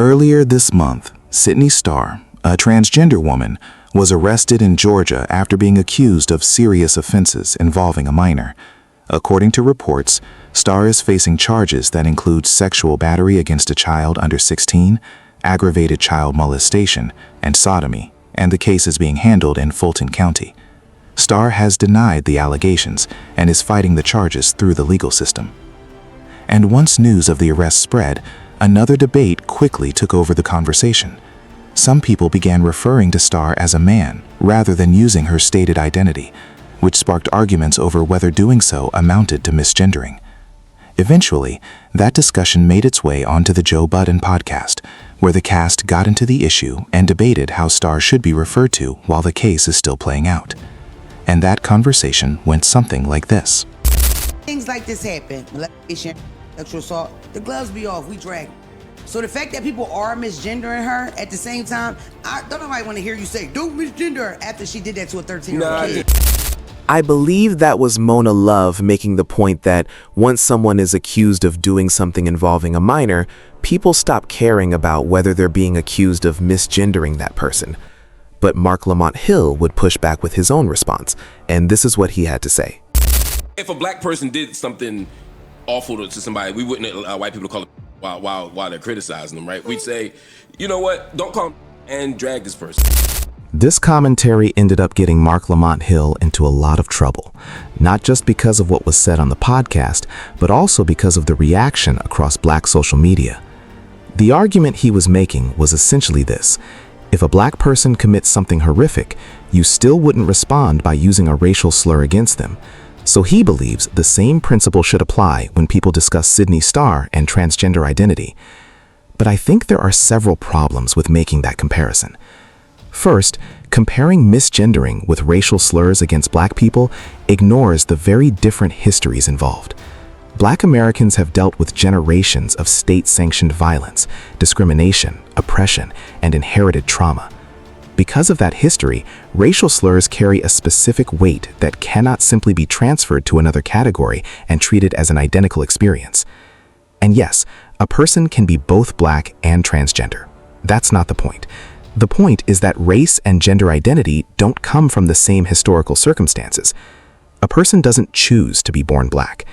Earlier this month, Sydney Starr, a transgender woman, was arrested in Georgia after being accused of serious offenses involving a minor. According to reports, Starr is facing charges that include sexual battery against a child under 16, aggravated child molestation, and sodomy, and the case is being handled in Fulton County. Starr has denied the allegations and is fighting the charges through the legal system. And once news of the arrest spread, another debate quickly took over the conversation. Some people began referring to Starr as a man rather than using her stated identity, which sparked arguments over whether doing so amounted to misgendering. Eventually, that discussion made its way onto the Joe Budden podcast, where the cast got into the issue and debated how Starr should be referred to while the case is still playing out. And that conversation went something like this. Things like this happen. Molestation, sexual assault, the gloves be off, we drag. So the fact that people are misgendering her at the same time, I don't nobody want to hear you say, don't misgender her after she did that to a 13-year-old kid. I believe that was Mona Love making the point that once someone is accused of doing something involving a minor, people stop caring about whether they're being accused of misgendering that person. But Marc Lamont Hill would push back with his own response, and this is what he had to say. If a black person did something awful to somebody, we wouldn't allow white people to call it while they're criticizing them, right? We'd say, you know what, don't call them and drag this person. This commentary ended up getting Marc Lamont Hill into a lot of trouble, not just because of what was said on the podcast, but also because of the reaction across black social media. The argument he was making was essentially this: if a black person commits something horrific, you still wouldn't respond by using a racial slur against them. So he believes the same principle should apply when people discuss Sydney Starr and transgender identity. But I think there are several problems with making that comparison. First, comparing misgendering with racial slurs against black people ignores the very different histories involved. Black Americans have dealt with generations of state-sanctioned violence, discrimination, oppression, and inherited trauma. Because of that history, racial slurs carry a specific weight that cannot simply be transferred to another category and treated as an identical experience. And yes, a person can be both black and transgender. That's not the point. The point is that race and gender identity don't come from the same historical circumstances. A person doesn't choose to be born black.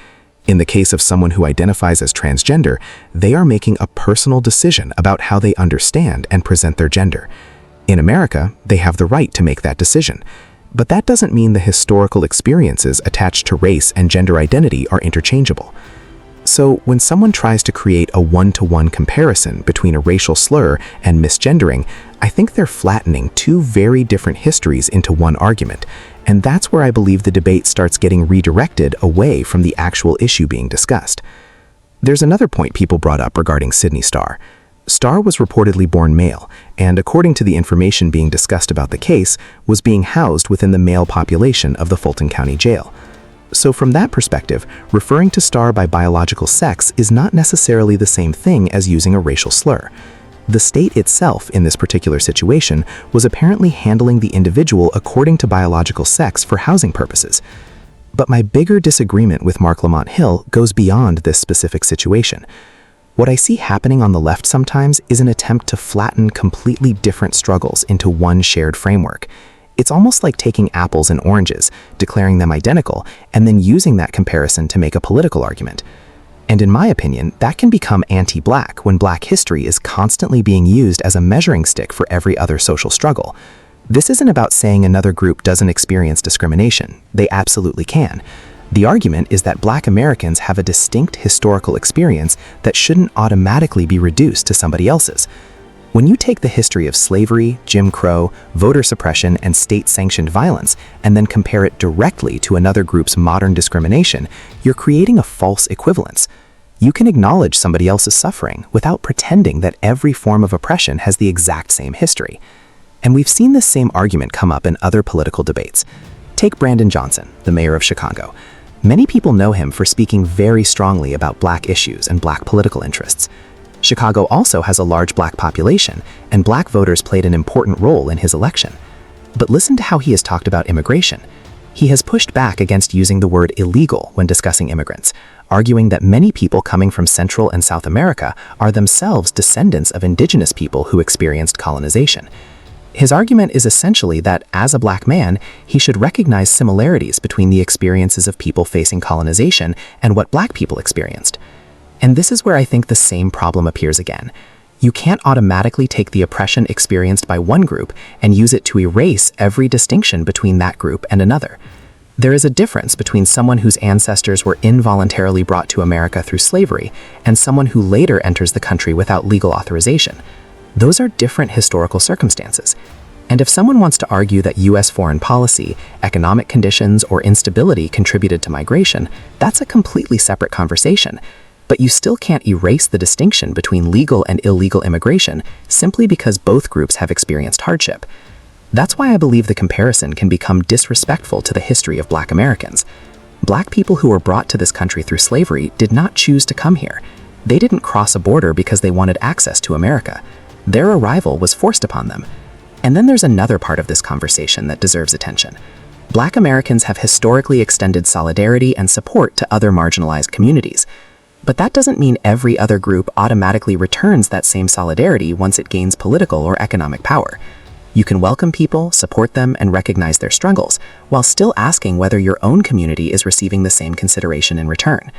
In the case of someone who identifies as transgender, they are making a personal decision about how they understand and present their gender. In America, they have the right to make that decision. But that doesn't mean the historical experiences attached to race and gender identity are interchangeable. So when someone tries to create a one-to-one comparison between a racial slur and misgendering, I think they're flattening two very different histories into one argument, and that's where I believe the debate starts getting redirected away from the actual issue being discussed. There's another point people brought up regarding Sydney Starr. Starr was reportedly born male, and according to the information being discussed about the case, was being housed within the male population of the Fulton County Jail. So from that perspective, referring to Starr by biological sex is not necessarily the same thing as using a racial slur. The state itself in this particular situation was apparently handling the individual according to biological sex for housing purposes. But my bigger disagreement with Marc Lamont Hill goes beyond this specific situation. What I see happening on the left sometimes is an attempt to flatten completely different struggles into one shared framework. It's almost like taking apples and oranges, declaring them identical, and then using that comparison to make a political argument. And in my opinion, that can become anti-black when black history is constantly being used as a measuring stick for every other social struggle. This isn't about saying another group doesn't experience discrimination. They absolutely can. The argument is that black Americans have a distinct historical experience that shouldn't automatically be reduced to somebody else's. When you take the history of slavery, Jim Crow, voter suppression, and state-sanctioned violence, and then compare it directly to another group's modern discrimination, you're creating a false equivalence. You can acknowledge somebody else's suffering without pretending that every form of oppression has the exact same history. And we've seen this same argument come up in other political debates. Take Brandon Johnson, the mayor of Chicago. Many people know him for speaking very strongly about black issues and black political interests. Chicago also has a large black population, and black voters played an important role in his election. But listen to how he has talked about immigration. He has pushed back against using the word illegal when discussing immigrants, arguing that many people coming from Central and South America are themselves descendants of indigenous people who experienced colonization. His argument is essentially that, as a black man, he should recognize similarities between the experiences of people facing colonization and what black people experienced. And this is where I think the same problem appears again. You can't automatically take the oppression experienced by one group and use it to erase every distinction between that group and another. There is a difference between someone whose ancestors were involuntarily brought to America through slavery and someone who later enters the country without legal authorization. Those are different historical circumstances. And if someone wants to argue that U.S. foreign policy, economic conditions, or instability contributed to migration, that's a completely separate conversation. But you still can't erase the distinction between legal and illegal immigration simply because both groups have experienced hardship. That's why I believe the comparison can become disrespectful to the history of Black Americans. Black people who were brought to this country through slavery did not choose to come here. They didn't cross a border because they wanted access to America. Their arrival was forced upon them. And then there's another part of this conversation that deserves attention. Black Americans have historically extended solidarity and support to other marginalized communities. But that doesn't mean every other group automatically returns that same solidarity once it gains political or economic power. You can welcome people, support them, and recognize their struggles, while still asking whether your own community is receiving the same consideration in return.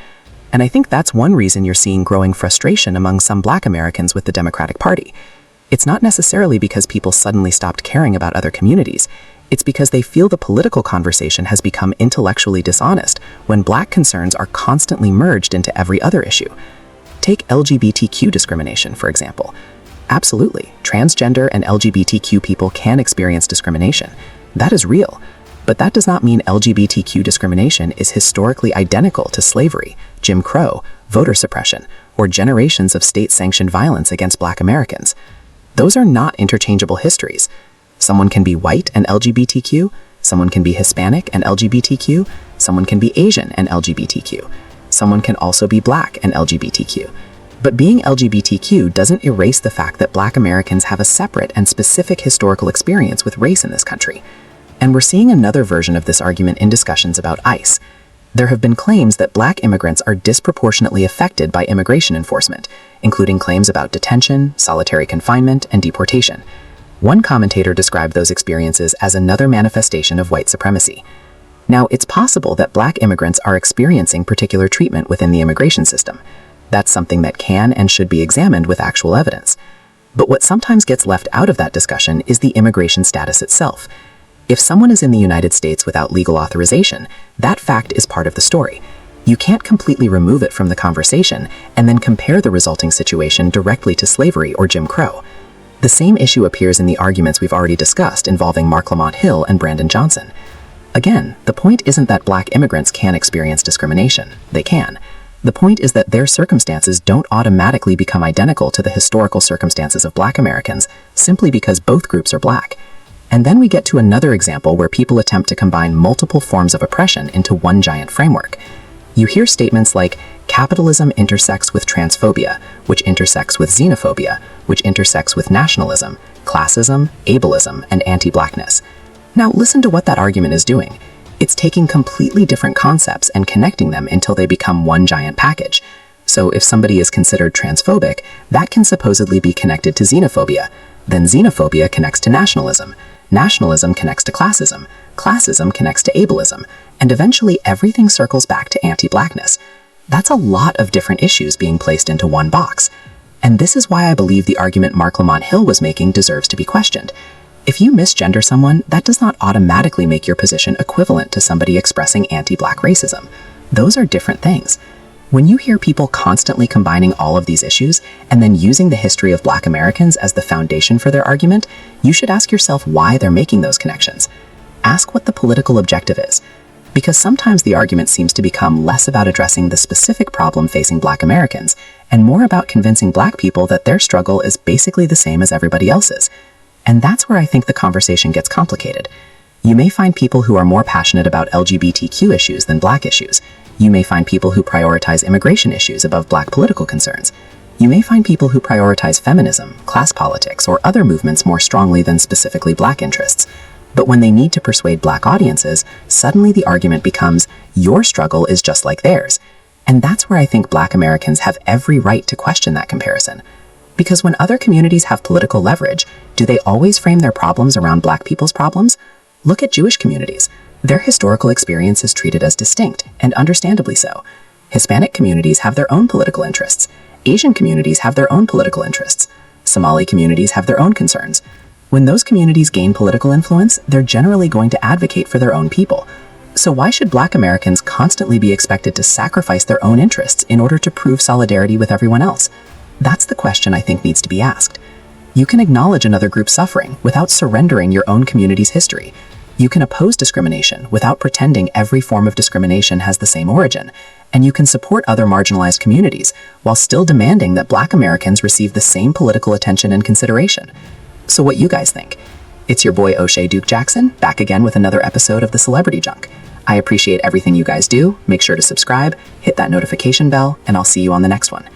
And I think that's one reason you're seeing growing frustration among some Black Americans with the Democratic Party. It's not necessarily because people suddenly stopped caring about other communities. It's because they feel the political conversation has become intellectually dishonest when Black concerns are constantly merged into every other issue. Take LGBTQ discrimination, for example. Absolutely, transgender and LGBTQ people can experience discrimination. That is real. But that does not mean LGBTQ discrimination is historically identical to slavery, Jim Crow, voter suppression, or generations of state-sanctioned violence against Black Americans. Those are not interchangeable histories. Someone can be white and LGBTQ, someone can be Hispanic and LGBTQ, someone can be Asian and LGBTQ. Someone can also be Black and LGBTQ. But being LGBTQ doesn't erase the fact that Black Americans have a separate and specific historical experience with race in this country. And we're seeing another version of this argument in discussions about ICE. There have been claims that Black immigrants are disproportionately affected by immigration enforcement, including claims about detention, solitary confinement, and deportation. One commentator described those experiences as another manifestation of white supremacy. Now, it's possible that Black immigrants are experiencing particular treatment within the immigration system. That's something that can and should be examined with actual evidence. But what sometimes gets left out of that discussion is the immigration status itself. If someone is in the United States without legal authorization, that fact is part of the story. You can't completely remove it from the conversation and then compare the resulting situation directly to slavery or Jim Crow. The same issue appears in the arguments we've already discussed involving Marc Lamont Hill and Brandon Johnson. Again, the point isn't that Black immigrants can experience discrimination. They can. The point is that their circumstances don't automatically become identical to the historical circumstances of Black Americans simply because both groups are Black. And then we get to another example where people attempt to combine multiple forms of oppression into one giant framework. You hear statements like, capitalism intersects with transphobia, which intersects with xenophobia, which intersects with nationalism, classism, ableism, and anti-Blackness. Now listen to what that argument is doing. It's taking completely different concepts and connecting them until they become one giant package. So if somebody is considered transphobic, that can supposedly be connected to xenophobia. Then xenophobia connects to nationalism. Nationalism connects to classism. Classism connects to ableism. And eventually everything circles back to anti-Blackness. That's a lot of different issues being placed into one box. And this is why I believe the argument Marc Lamont Hill was making deserves to be questioned. If you misgender someone, that does not automatically make your position equivalent to somebody expressing anti-Black racism. Those are different things. When you hear people constantly combining all of these issues and then using the history of Black Americans as the foundation for their argument, you should ask yourself why they're making those connections. Ask what the political objective is. Because sometimes the argument seems to become less about addressing the specific problem facing Black Americans and more about convincing Black people that their struggle is basically the same as everybody else's. And that's where I think the conversation gets complicated. You may find people who are more passionate about LGBTQ issues than Black issues. You may find people who prioritize immigration issues above Black political concerns. You may find people who prioritize feminism, class politics, or other movements more strongly than specifically Black interests. But when they need to persuade Black audiences, suddenly the argument becomes, your struggle is just like theirs. And that's where I think Black Americans have every right to question that comparison. Because when other communities have political leverage, do they always frame their problems around Black people's problems? Look at Jewish communities. Their historical experience is treated as distinct, and understandably so. Hispanic communities have their own political interests. Asian communities have their own political interests. Somali communities have their own concerns. When those communities gain political influence, they're generally going to advocate for their own people. So why should Black Americans constantly be expected to sacrifice their own interests in order to prove solidarity with everyone else? That's the question I think needs to be asked. You can acknowledge another group's suffering without surrendering your own community's history. You can oppose discrimination without pretending every form of discrimination has the same origin. And you can support other marginalized communities while still demanding that Black Americans receive the same political attention and consideration. So what you guys think? It's your boy O'Shea Duke Jackson, back again with another episode of The Celebrity Junk. I appreciate everything you guys do. Make sure to subscribe, hit that notification bell, and I'll see you on the next one.